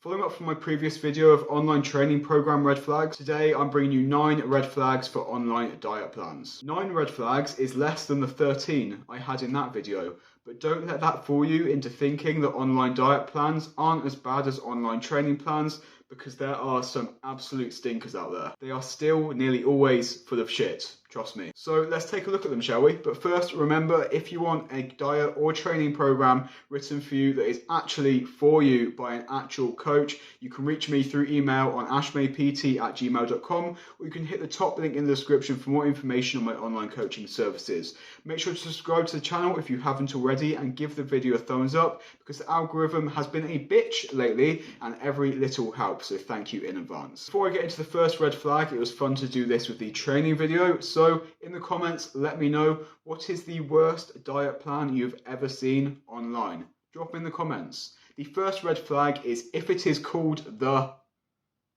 Following up from my previous video of online training program red flags, today I'm bringing you 9 red flags for online diet plans. 9 red flags is less than the 13 I had in that video, but don't let that fool you into thinking that online diet plans aren't as bad as online training plans, because there are some absolute stinkers out there. They are still nearly always full of shit, trust me. So let's take a look at them, shall we? But first, remember, if you want a diet or training program written for you that is actually for you by an actual coach, you can reach me through email on ashmaypt@gmail.com, or you can hit the top link in the description for more information on my online coaching services. Make sure to subscribe to the channel if you haven't already, and give the video a thumbs up, because the algorithm has been a bitch lately and every little helps, so thank you in advance. Before I get into the first red flag, it was fun to do this with the training video, so in the comments let me know, what is the worst diet plan you've ever seen online? Drop in the comments. The first red flag is if it is called the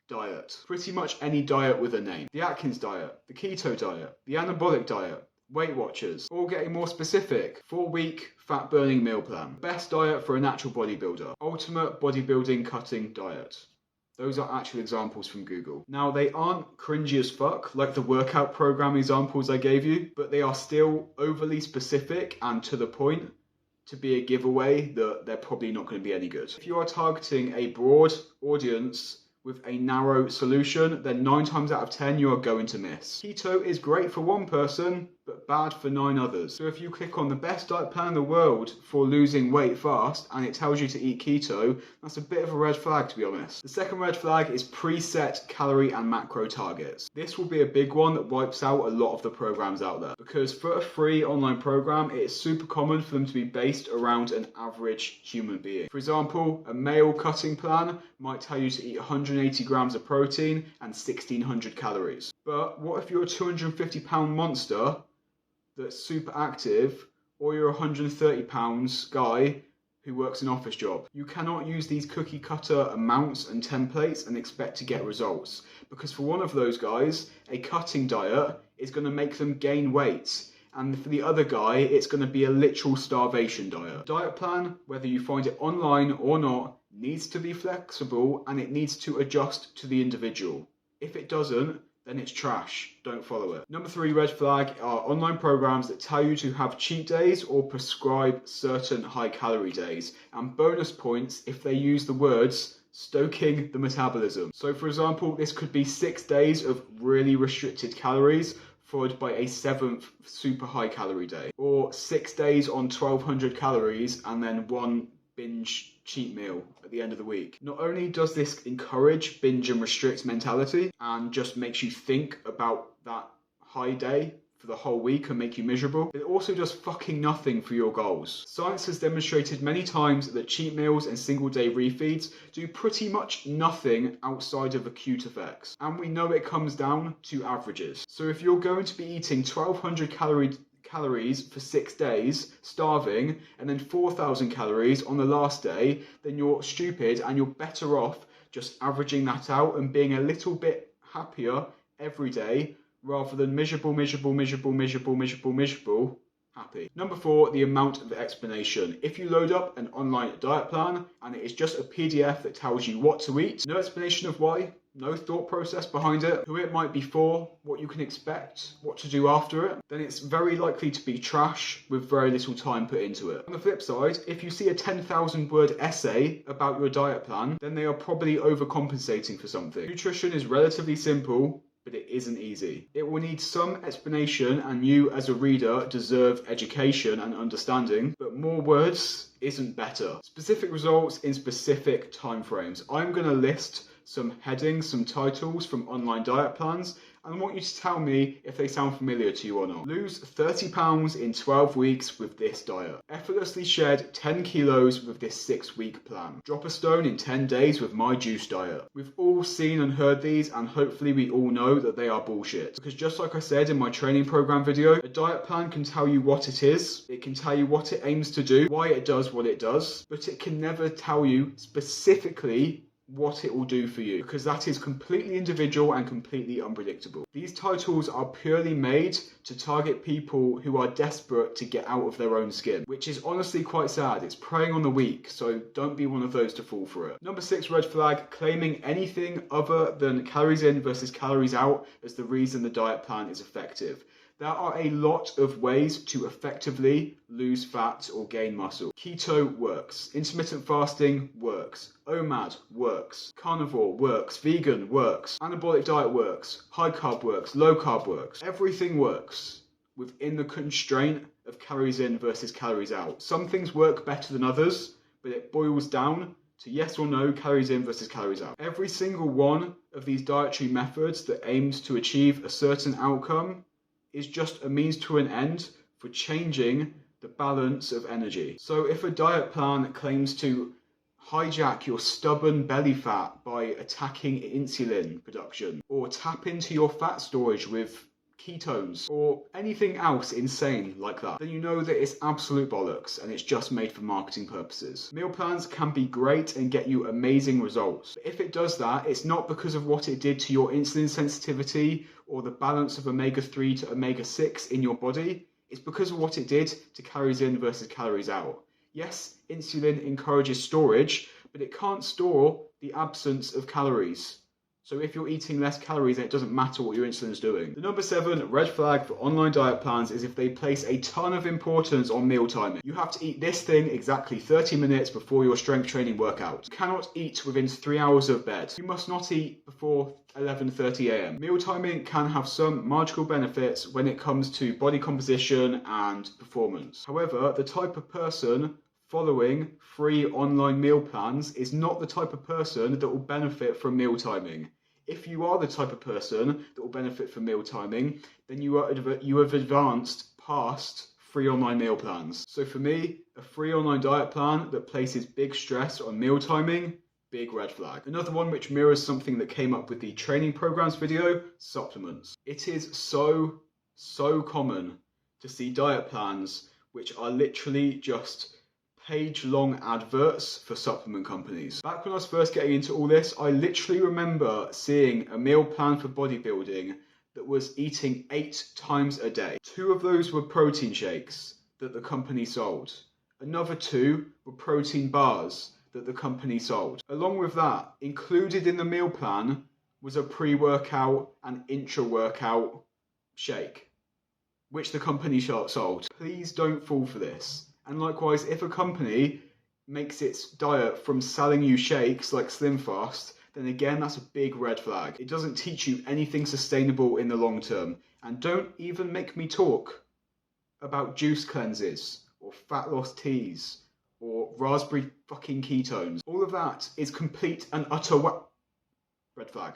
diet. Pretty much any diet with a name. The Atkins diet, the keto diet, the anabolic diet, Weight Watchers, or getting more specific, 4-week fat burning meal plan, best diet for a natural bodybuilder, ultimate bodybuilding cutting diet. Those are actual examples from Google. Now, they aren't cringy as fuck like the workout program examples I gave you, but they are still overly specific and to the point to be a giveaway that they're probably not going to be any good. If you are targeting a broad audience with a narrow solution, then 9 times out of 10 you are going to miss. Keto is great for one person, but bad for 9 others. So if you click on the best diet plan in the world for losing weight fast and it tells you to eat keto, that's a bit of a red flag, to be honest. The second red flag is preset calorie and macro targets. This will be a big one that wipes out a lot of the programs out there, because for a free online program, it is super common for them to be based around an average human being. For example, a male cutting plan might tell you to eat 180 grams of protein and 1600 calories. But what if you're a 250-pound monster that's super active, or you're a 130 pounds guy who works an office job? You cannot use these cookie cutter amounts and templates and expect to get results, because for one of those guys, a cutting diet is going to make them gain weight, and for the other guy, it's going to be a literal starvation diet. Diet plan, whether you find it online or not, needs to be flexible and it needs to adjust to the individual. If it doesn't, then it's trash. Don't follow it. Number 3 red flag are online programs that tell you to have cheat days or prescribe certain high calorie days, and bonus points if they use the words stoking the metabolism. So for example, this could be 6 days of really restricted calories followed by a 7th super high calorie day, or 6 days on 1200 calories and then 1 binge cheat meal at the end of the week. Not only does this encourage binge and restrict mentality and just makes you think about that high day for the whole week and make you miserable, it also does fucking nothing for your goals. Science has demonstrated many times that cheat meals and single day refeeds do pretty much nothing outside of acute effects, and we know it comes down to averages. So if you're going to be eating 1200 calories for 6 days, starving, and then 4,000 calories on the last day, then you're stupid and you're better off just averaging that out and being a little bit happier every day, rather than miserable, happy. Number 4, the amount of explanation. If you load up an online diet plan and it is just a PDF that tells you what to eat, no explanation of why, no thought process behind it, who it might be for, what you can expect, what to do after it, then it's very likely to be trash with very little time put into it. On the flip side, if you see a 10,000 word essay about your diet plan, then they are probably overcompensating for something. Nutrition is relatively simple, but it isn't easy. It will need some explanation, and you as a reader deserve education and understanding, but more words isn't better. Specific results in specific timeframes. I'm going to list some headings, some titles from online diet plans, and I want you to tell me if they sound familiar to you or not. Lose 30 pounds in 12 weeks with this diet. Effortlessly shed 10 kilos with this 6-week plan. Drop a stone in 10 days with my juice diet. We've all seen and heard these, and hopefully we all know that they are bullshit. Because just like I said in my training program video, a diet plan can tell you what it is, it can tell you what it aims to do, why it does what it does, but it can never tell you specifically what it will do for you, because that is completely individual and completely unpredictable. These titles are purely made to target people who are desperate to get out of their own skin, which is honestly quite sad. It's preying on the weak, so don't be one of those to fall for it. Number 6 red flag, claiming anything other than calories in versus calories out as the reason the diet plan is effective. There are a lot of ways to effectively lose fat or gain muscle. Keto works. Intermittent fasting works. OMAD works. Carnivore works. Vegan works. Anabolic diet works. High carb works. Low carb works. Everything works within the constraint of calories in versus calories out. Some things work better than others, but it boils down to yes or no, calories in versus calories out. Every single one of these dietary methods that aims to achieve a certain outcome is just a means to an end for changing the balance of energy. So if a diet plan claims to hijack your stubborn belly fat by attacking insulin production, or tap into your fat storage with ketones, or anything else insane like that, then you know that it's absolute bollocks and it's just made for marketing purposes. Meal plans can be great and get you amazing results. But if it does that, it's not because of what it did to your insulin sensitivity or the balance of omega-3 to omega-6 in your body. It's because of what it did to calories in versus calories out. Yes, insulin encourages storage, but it can't store the absence of calories. So if you're eating less calories, then it doesn't matter what your insulin is doing. The number 7 red flag for online diet plans is if they place a ton of importance on meal timing. You have to eat this thing exactly 30 minutes before your strength training workout. You cannot eat within 3 hours of bed. You must not eat before 11:30 a.m. Meal timing can have some marginal benefits when it comes to body composition and performance. However, the type of person following free online meal plans is not the type of person that will benefit from meal timing. If you are the type of person that will benefit from meal timing, then you have advanced past free online meal plans. So for me, a free online diet plan that places big stress on meal timing, big red flag. Another one which mirrors something that came up with the training programs video, supplements. It is so common to see diet plans which are literally just page-long adverts for supplement companies. Back when I was first getting into all this, I literally remember seeing a meal plan for bodybuilding that was eating 8 times a day. 2 of those were protein shakes that the company sold. Another 2 were protein bars that the company sold. Along with that, included in the meal plan was a pre-workout and intra-workout shake, which the company sold. Please don't fall for this. And likewise, if a company makes its diet from selling you shakes like Slim Fast, then again, that's a big red flag. It doesn't teach you anything sustainable in the long term. And don't even make me talk about juice cleanses or fat loss teas or raspberry fucking ketones. All of that is complete and utter red flag.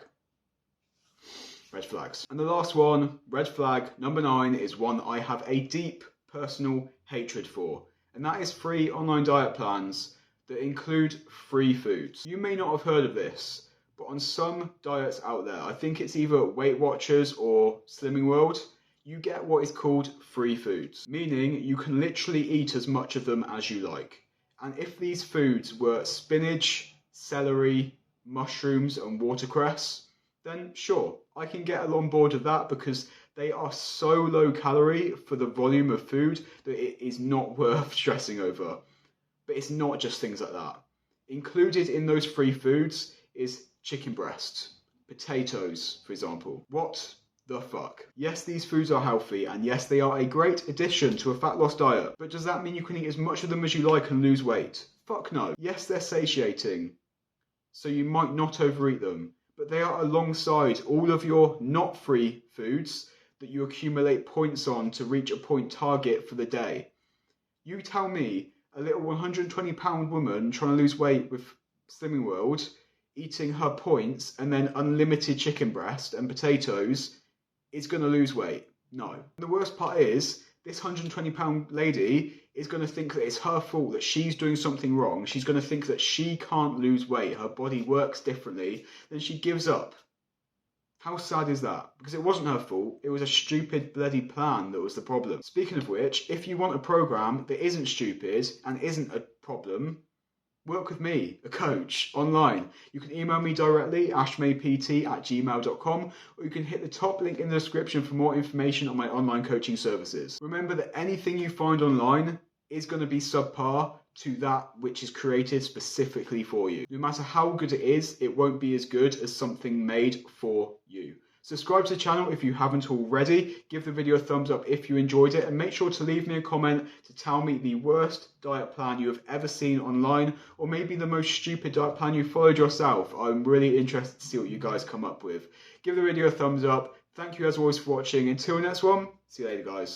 Red flags. And the last one, red flag number 9, is one I have a deep personal hatred for. And that is free online diet plans that include free foods. You may not have heard of this, but on some diets out there, I think it's either Weight Watchers or Slimming World, you get what is called free foods, meaning you can literally eat as much of them as you like. And if these foods were spinach, celery, mushrooms, and watercress, then sure, I can get on board with that because they are so low calorie for the volume of food that it is not worth stressing over. But it's not just things like that. Included in those free foods is chicken breast, potatoes, for example. What the fuck? Yes, these foods are healthy, and yes, they are a great addition to a fat loss diet. But does that mean you can eat as much of them as you like and lose weight? Fuck no. Yes, they're satiating, so you might not overeat them. But they are alongside all of your not free foods that you accumulate points on to reach a point target for the day. You tell me a little 120-pound woman trying to lose weight with Slimming World, eating her points and then unlimited chicken breast and potatoes is going to lose weight. No. And the worst part is, this 120-pound lady is going to think that it's her fault, that she's doing something wrong. She's going to think that she can't lose weight, her body works differently, then she gives up. How sad is that? Because it wasn't her fault, it was a stupid bloody plan that was the problem. Speaking of which, if you want a program that isn't stupid and isn't a problem, work with me, a coach, online. You can email me directly, ashmaypt@gmail.com, or you can hit the top link in the description for more information on my online coaching services. Remember that anything you find online is going to be subpar to that which is created specifically for you. No matter how good it is, it won't be as good as something made for you. Subscribe to the channel if you haven't already, give the video a thumbs up if you enjoyed it, and make sure to leave me a comment to tell me the worst diet plan you have ever seen online, or maybe the most stupid diet plan you followed yourself. I'm really interested to see what you guys come up with. Give the video a thumbs up. Thank you as always for watching. Until next one, see you later guys.